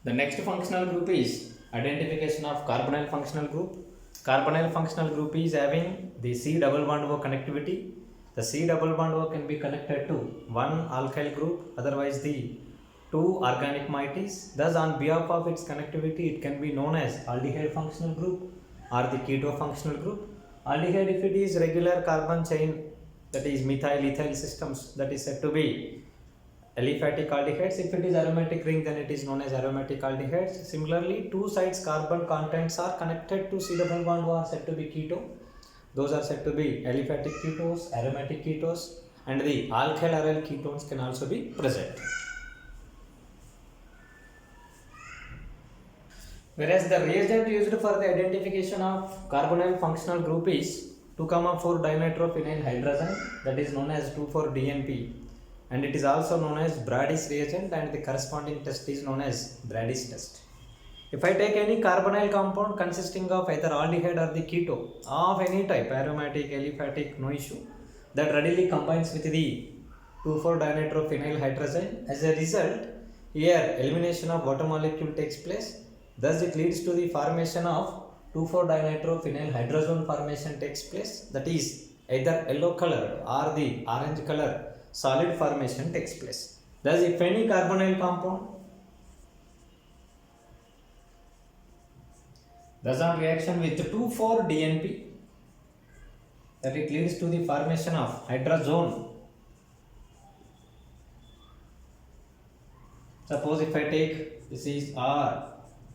The next functional group is identification of carbonyl functional group. Carbonyl functional group is having the C double bond O connectivity. The C double bond O can be connected to one alkyl group, otherwise the two organic moieties. Thus, on behalf of its connectivity, it can be known as aldehyde functional group or the keto functional group. Aldehyde, if it is regular carbon chain, that is methyl ethyl systems, that is said to be aliphatic aldehydes. If it is aromatic ring, then it is known as aromatic aldehydes. Similarly, two sides carbon contents are connected to C double bond O are said to be keto. Those are said to be aliphatic ketones, aromatic ketones, and the alkyl aryl ketones can also be present. Whereas the reagent used for the identification of carbonyl functional group is 2,4-dinitrophenyl hydrazine, that is known as 2,4-DNP, and it is also known as Brady's reagent, and the corresponding test is known as Brady's test. If I take any carbonyl compound consisting of either aldehyde or the keto of any type, aromatic, aliphatic, no issue, that readily combines with the 2,4-dinitrophenyl hydrazine. As a result, here elimination of water molecule takes place. Thus, it leads to the formation of 2,4-dinitrophenyl hydrazone formation takes place. That is either yellow color or the orange color solid formation takes place. Thus, if any carbonyl compound does on reaction with 2,4-DNP, that it leads to the formation of hydrazone. Suppose if I take this is R,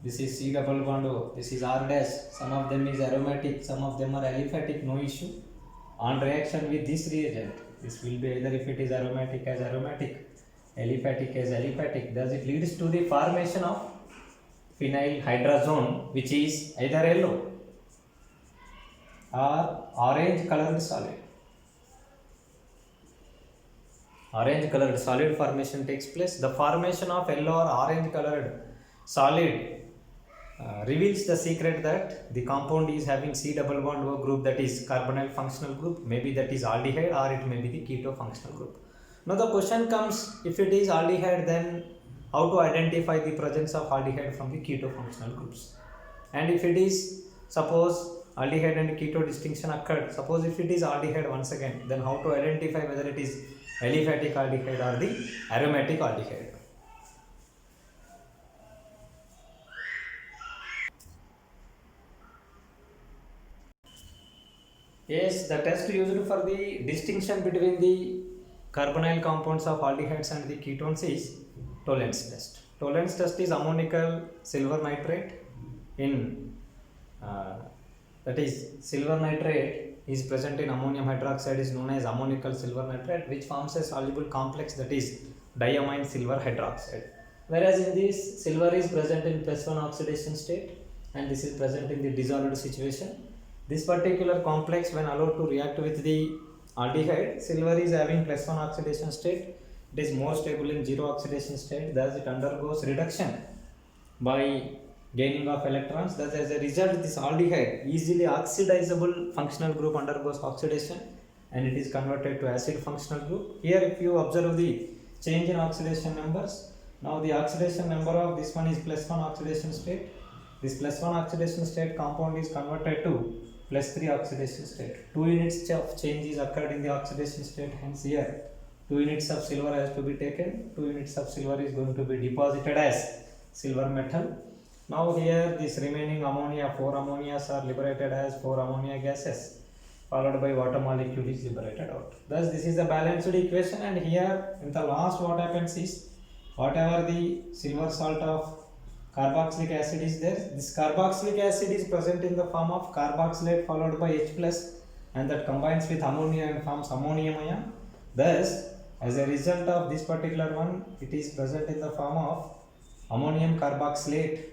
this is C double bond O, this is R dash, some of them is aromatic, some of them are aliphatic, no issue. On reaction with this reagent, this will be either if it is aromatic as aromatic, aliphatic as aliphatic. Thus it leads to the formation of phenyl hydrazone, which is either yellow or orange colored solid. Orange colored solid formation takes place. The formation of yellow or orange colored solid reveals the secret that the compound is having C double bond O group, that is carbonyl functional group. Maybe that is aldehyde or it may be the keto functional group. Now the question comes, if it is aldehyde, then how to identify the presence of aldehyde from the keto functional groups? And if it is, suppose aldehyde and keto distinction occurred, suppose if it is aldehyde once again, then how to identify whether it is aliphatic aldehyde or the aromatic aldehyde? Yes, the test used for the distinction between the carbonyl compounds of aldehydes and the ketones is Tollens test. Tollens test is ammonical silver nitrate that is silver nitrate is present in ammonium hydroxide is known as ammonical silver nitrate, which forms a soluble complex, that is diamine silver hydroxide. Whereas in this, silver is present in +1 oxidation state and this is present in the dissolved situation. This particular complex, when allowed to react with the aldehyde, silver is having +1 oxidation state. It is more stable in 0 oxidation state. Thus, it undergoes reduction by gaining of electrons. Thus, as a result, this aldehyde, easily oxidizable functional group, undergoes oxidation and it is converted to acid functional group. Here, if you observe the change in oxidation numbers, now the oxidation number of this one is +1 oxidation state. This +1 oxidation state compound is converted to +3 oxidation state. 2 units of change is occurred in the oxidation state. Hence here 2 units of silver has to be taken. 2 units of silver is going to be deposited as silver metal. Now here this remaining ammonia, 4 ammonias are liberated as 4 ammonia gases, followed by water molecule is liberated out. Thus this is the balanced equation, and here in the last what happens is, whatever the silver salt of carboxylic acid is there, this carboxylic acid is present in the form of carboxylate followed by H plus, and that combines with ammonia and forms ammonium ion. Thus, as a result of this particular one, it is present in the form of ammonium carboxylate.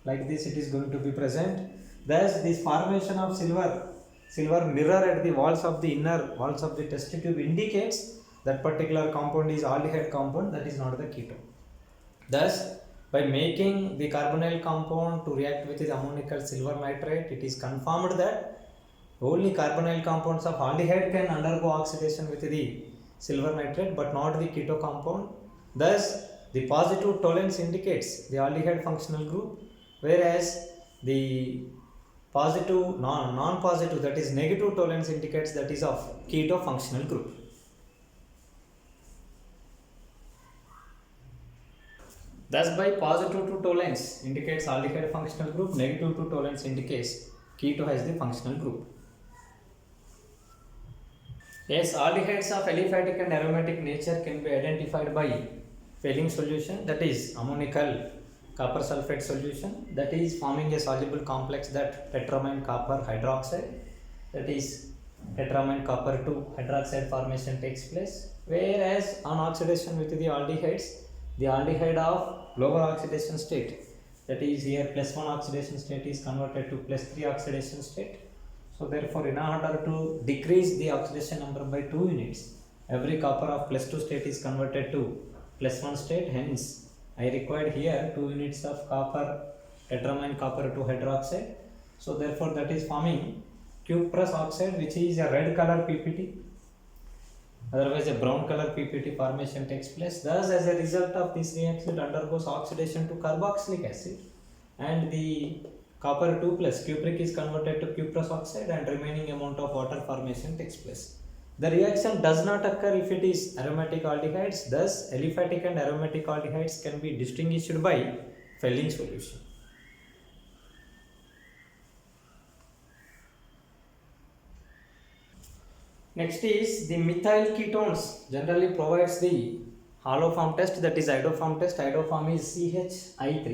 Like this, it is going to be present. Thus, this formation of silver mirror at the walls of the inner walls of the test tube indicates that particular compound is aldehyde compound, that is not the ketone. Thus, by making the carbonyl compound to react with the ammonical silver nitrate, it is confirmed that only carbonyl compounds of aldehyde can undergo oxidation with the silver nitrate, but not the keto compound. Thus, the positive tolerance indicates the aldehyde functional group, whereas the positive non-positive, that is negative tolerance, indicates that is of keto functional group. Thus by positive to tolerance indicates aldehyde functional group, negative to tolerance indicates keto has the functional group. Yes, aldehydes of aliphatic and aromatic nature can be identified by Fehling solution, that is ammonical copper sulfate solution, that is forming a soluble complex that tetramine copper hydroxide, that is tetramine copper 2 hydroxide formation takes place, whereas on oxidation with the aldehydes, the aldehyde of lower oxidation state, that is here +1 oxidation state, is converted to +3 oxidation state. So therefore, in order to decrease the oxidation number by 2 units, every copper of +2 state is converted to +1 state. Hence, I required here 2 units of copper, tetramine copper 2 hydroxide. So therefore, that is forming cuprous oxide, which is a red color PPT. Otherwise, a brown color PPT formation takes place. Thus, as a result of this reaction, it undergoes oxidation to carboxylic acid, and the copper 2 plus cupric is converted to cuprous oxide, and remaining amount of water formation takes place. The reaction does not occur if it is aromatic aldehydes. Thus, aliphatic and aromatic aldehydes can be distinguished by Fehling solution. Next is the methyl ketones generally provides the hollow form test, that is iodoform test. Iodoform is CHI3,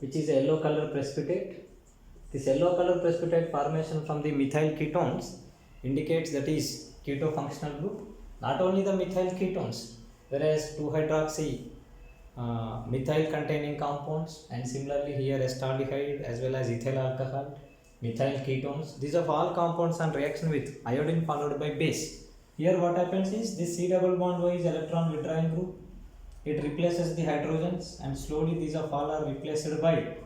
which is a yellow color precipitate. This yellow color precipitate formation from the methyl ketones indicates that is keto functional group. Not only the methyl ketones, whereas 2-hydroxy methyl containing compounds, and similarly here acetaldehyde as well as ethyl alcohol, methyl ketones, these are all compounds on reaction with iodine followed by base. Here what happens is this C double bond O is electron withdrawing group. It replaces the hydrogens, and slowly these of all are replaced by, it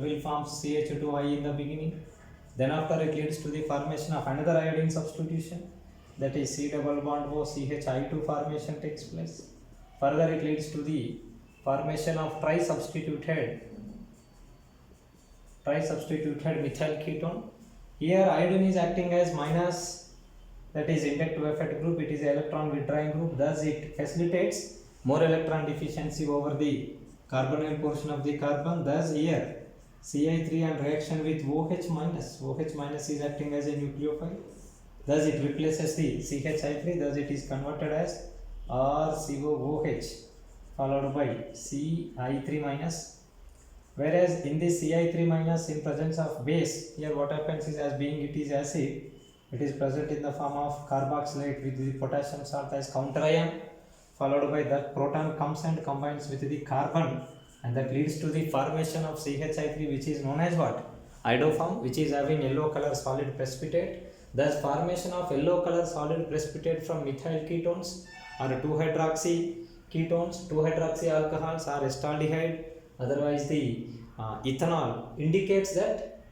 will form CH2I in the beginning. Then after it leads to the formation of another iodine substitution, that is C double bond O CHI2 formation takes place. Further it leads to the formation of tri-substituted methyl ketone. Here iodine is acting as minus, that is inductive effect group. It is electron withdrawing group, thus it facilitates more electron deficiency over the carbonyl portion of the carbon. Thus here Ci3 and reaction with OH minus is acting as a nucleophile. Thus it replaces the CHI3, thus it is converted as RCOOH followed by Ci3 minus. Whereas in this Ci3 minus, in presence of base, here what happens is, as being it is acid, it is present in the form of carboxylate with the potassium salt as counter ion, followed by that proton comes and combines with the carbon, and that leads to the formation of CHI3, which is known as what? Iodoform, which is having yellow color solid precipitate. Thus formation of yellow color solid precipitate from methyl ketones or 2-hydroxy ketones, 2-hydroxy alcohols or acetaldehyde, otherwise the ethanol, indicates that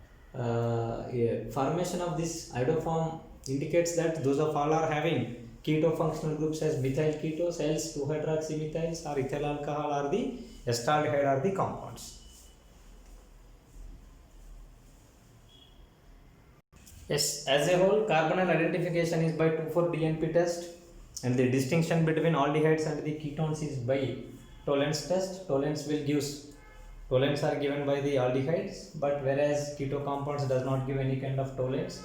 formation of this iodoform indicates that those of all are having keto functional groups as methyl ketos, else 2-hydroxy methyls or ethyl alcohol or the acetaldehyde are the compounds. Yes, as a whole, carbonyl identification is by 2,4-DNP test, and the distinction between aldehydes and the ketones is by Tollens test. Tollens will give, tollens are given by the aldehydes, but whereas keto compounds does not give any kind of tollens.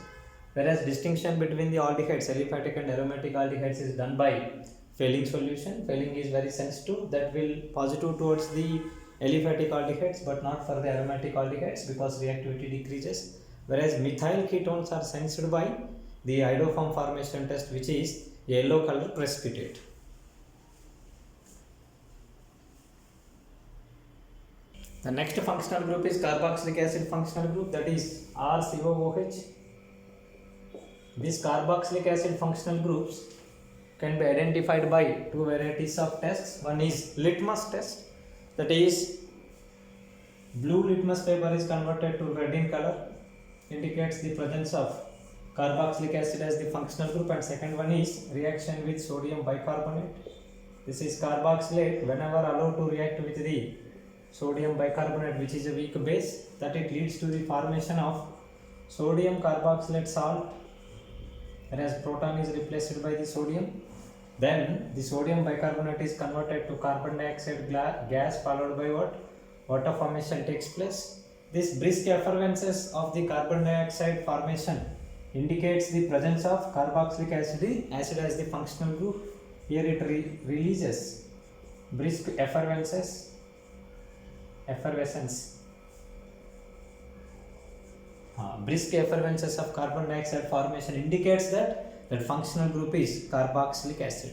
Whereas distinction between the aldehydes, aliphatic and aromatic aldehydes, is done by Fehling solution. Fehling is very sensitive, that will positive towards the aliphatic aldehydes but not for the aromatic aldehydes because reactivity decreases. Whereas methyl ketones are sensed by the iodoform formation test, which is yellow color precipitate. The next functional group is carboxylic acid functional group, that is RCOOH. These carboxylic acid functional groups can be identified by 2 varieties of tests. One is litmus test, that is blue litmus paper is converted to red in color, indicates the presence of carboxylic acid as the functional group, and second one is reaction with sodium bicarbonate. This is carboxylate. Whenever allowed to react with the sodium bicarbonate, which is a weak base, that it leads to the formation of sodium carboxylate salt, whereas proton is replaced by the sodium. Then the sodium bicarbonate is converted to carbon dioxide gas, followed by what? Water formation takes place. This brisk effervescence of the carbon dioxide formation indicates the presence of carboxylic acid as the functional group. Here it releases brisk effervescence. Brisk effervescence of carbon dioxide formation indicates that functional group is carboxylic acid.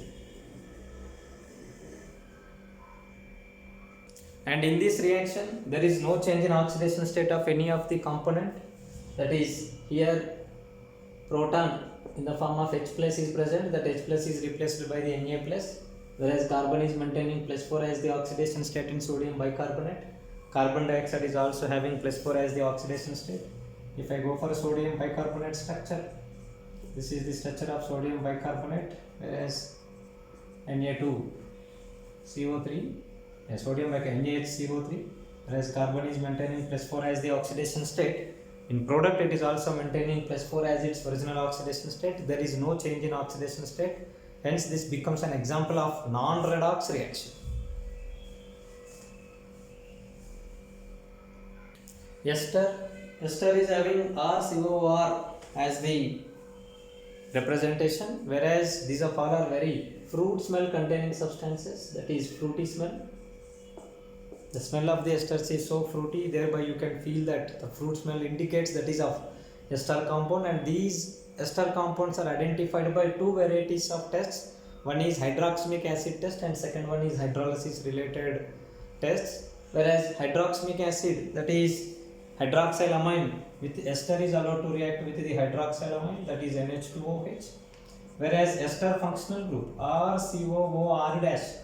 And in this reaction, there is no change in oxidation state of any of the component. That is, here proton in the form of H plus is present, that H plus is replaced by the Na plus, whereas carbon is maintaining plus 4 as the oxidation state in sodium bicarbonate. Carbon dioxide is also having plus 4 as the oxidation state. If I go for a sodium bicarbonate structure, this is the structure of sodium bicarbonate, whereas Na2CO3, sodium NaHCO3, whereas carbon is maintaining plus 4 as the oxidation state. In product, it is also maintaining plus 4 as its original oxidation state. There is no change in oxidation state. Hence, this becomes an example of non-redox reaction. Ester is having RCOR as the representation, whereas these of all are very fruit smell containing substances, that is fruity smell. The smell of the esters is so fruity, thereby you can feel that the fruit smell indicates that is of ester compound, and these ester compounds are identified by two varieties of tests. One is hydroxamic acid test and second one is hydrolysis related tests. Whereas hydroxamic acid, that is hydroxylamine with ester, is allowed to react with the hydroxylamine, that is NH2OH. Whereas ester functional group RCOOR dash,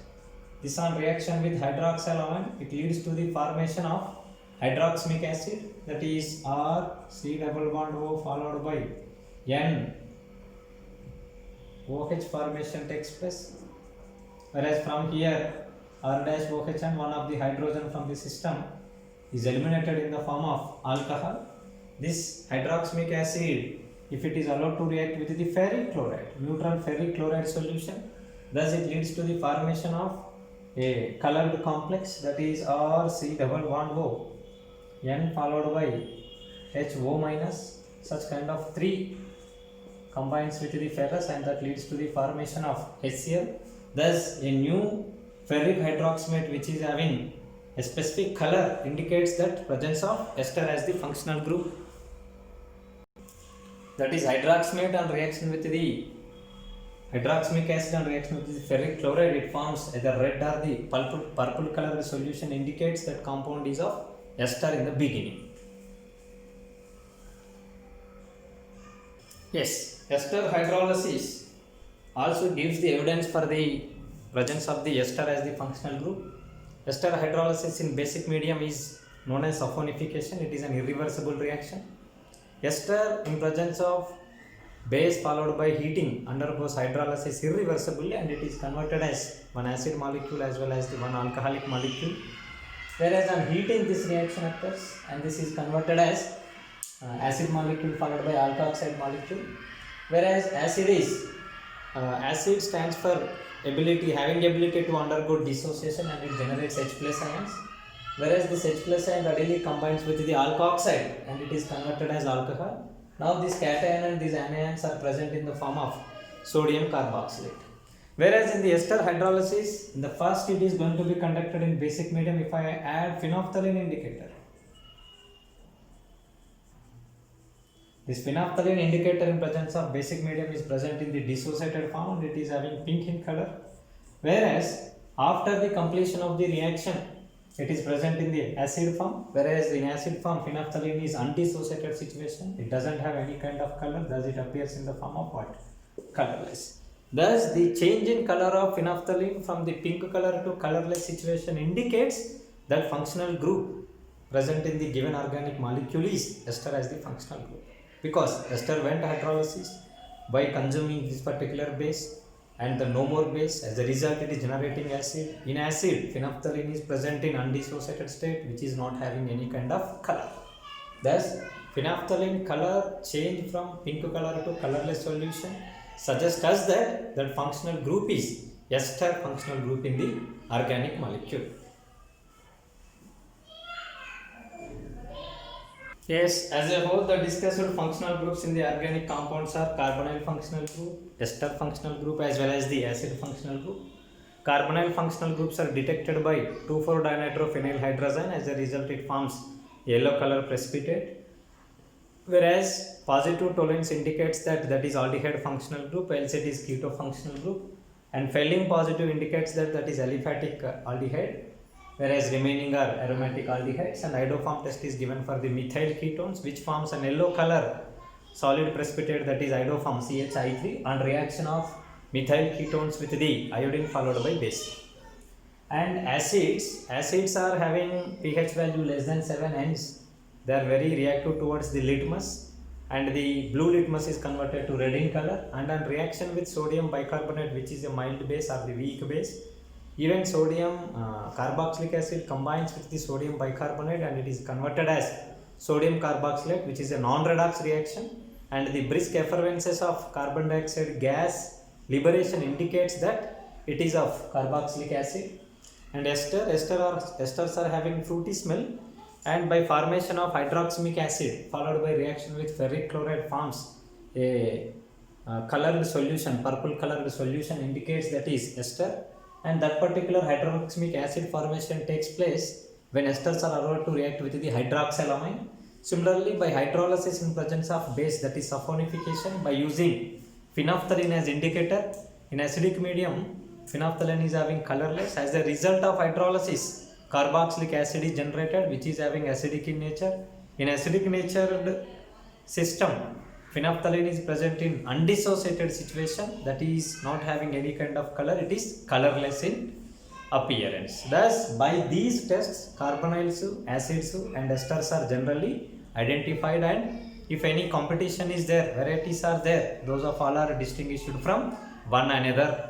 this on reaction with hydroxylamine, it leads to the formation of hydroxamic acid, that is RC double bond O followed by N OH formation takes place. Whereas from here R dash OH and one of the hydrogen from the system is eliminated in the form of alcohol. This hydroxamic acid, if it is allowed to react with the ferric chloride, neutral ferric chloride solution, thus it leads to the formation of a colored complex, that is RC double bond O, N followed by HO minus. Such kind of 3 combines with the ferrous and that leads to the formation of HCl. Thus, a new ferric hydroxamate which is having a specific color indicates that presence of ester as the functional group. That is hydroxamate on reaction with the hydroxamic acid on reaction with the ferric chloride, it forms either red or the purple color solution, indicates that compound is of ester in the beginning. Yes, ester hydrolysis also gives the evidence for the presence of the ester as the functional group. Ester hydrolysis in basic medium is known as saponification. It is an irreversible reaction. Ester in presence of base followed by heating undergoes hydrolysis irreversibly and it is converted as one acid molecule as well as the one alcoholic molecule. Whereas on heating this reaction occurs and this is converted as acid molecule followed by alkoxide molecule. Whereas acid stands for having ability to undergo dissociation and it generates H plus ions. Whereas this H plus ion readily combines with the alkoxide and it is converted as alcohol. Now this cation and these anions are present in the form of sodium carboxylate. Whereas in the ester hydrolysis, in the first it is going to be conducted in basic medium. If I add phenolphthalein indicator, this phenolphthalein indicator in presence of basic medium is present in the dissociated form and it is having pink in color. Whereas after the completion of the reaction, it is present in the acid form, whereas in acid form phenolphthalein is undissociated situation. It doesn't have any kind of color, thus it appears in the form of what? Colorless. Thus the change in color of phenolphthalein from the pink color to colorless situation indicates that functional group present in the given organic molecule is ester as the functional group. Because ester went hydrolysis by consuming this particular base, and the no more base. As a result, it is generating acid. In acid, phenolphthalein is present in undissociated state, which is not having any kind of color. Thus, phenolphthalein color change from pink color to colorless solution suggests us that that functional group is ester functional group in the organic molecule. Yes, as a whole, the discussed functional groups in the organic compounds are carbonyl functional group, ester functional group, as well as the acid functional group. Carbonyl functional groups are detected by 2,4-dinitrophenylhydrazine. As a result, it forms yellow color precipitate. Whereas positive toluenes indicates that that is aldehyde functional group, else it is keto functional group, and failing positive indicates that that is aliphatic aldehyde, whereas remaining are aromatic aldehydes. And iodoform test is given for the methyl ketones, which forms an yellow color solid precipitate, that is iodoform CHI3, on reaction of methyl ketones with the iodine followed by base. And acids are having pH value less than 7, hence they are very reactive towards the litmus, and the blue litmus is converted to red in color, and on reaction with sodium bicarbonate, which is a mild base or the weak base, even sodium carboxylic acid combines with the sodium bicarbonate and it is converted as sodium carboxylate, which is a non-redox reaction, and the brisk effervescence of carbon dioxide gas liberation indicates that it is of carboxylic acid. And esters are having fruity smell, and by formation of hydroxamic acid followed by reaction with ferric chloride forms a colored solution, purple colored solution indicates that is ester. And that particular hydroxamic acid formation takes place when esters are allowed to react with the hydroxylamine. Similarly, by hydrolysis in presence of base, that is saponification, by using phenolphthalein as indicator in acidic medium, phenolphthalein is having colorless. As a result of hydrolysis, carboxylic acid is generated, which is having acidic in nature. In acidic natured system, phenolphthalein is present in undissociated situation, that is not having any kind of color, it is colorless in appearance. Thus, by these tests, carbonyls, acids and esters are generally identified, and if any competition is there, varieties are there, those of all are distinguished from one another.